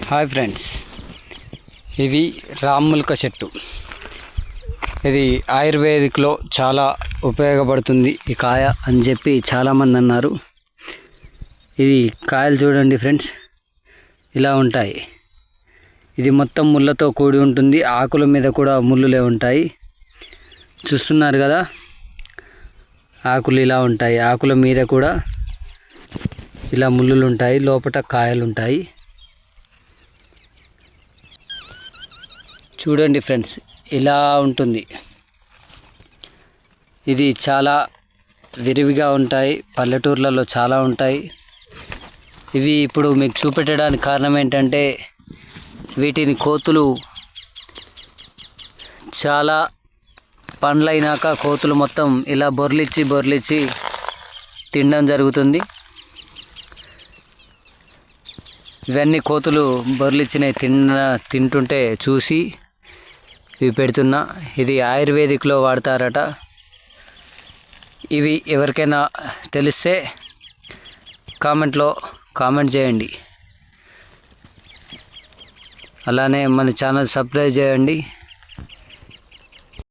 Hi friends, ఇవి రామ్ముల్క చెట్టు. ఇది ఆయుర్వేదిక్లో చాలా ఉపయోగపడుతుంది ఈ కాయ అని చెప్పి చాలామంది అన్నారు. ఇది కాయలు చూడండి ఫ్రెండ్స్, ఇలా ఉంటాయి. ఇది మొత్తం ముళ్ళతో కూడి ఉంటుంది. ఆకుల మీద కూడా ముళ్ళులే ఉంటాయి. చూస్తున్నారు కదా, ఆకులు ఇలా ఉంటాయి. ఆకుల మీద కూడా ఇలా ముళ్ళులు ఉంటాయి, లోపల కాయలు ఉంటాయి. చూడండి ఫ్రెండ్స్, ఇలా ఉంటుంది. ఇది చాలా విరివిగా ఉంటాయి, పల్లెటూర్లలో చాలా ఉంటాయి. ఇవి ఇప్పుడు మీకు చూపెట్టడానికి కారణం ఏంటంటే, వీటిని కోతులు చాలా పండ్లైనాక కోతులు మొత్తం ఇలా బొర్లిచ్చి తినడం జరుగుతుంది. ఇవన్నీ కోతులు బొర్లిచ్చినవి తింటుంటే చూసి ఇవి పెడుతున్నా. ఇది ఆయుర్వేదిక్లో వాడతారట. ఇవి ఎవరికైనా తెలిస్తే కామెంట్ చేయండి. అలానే మన ఛానల్ సబ్స్క్రైబ్ చేయండి.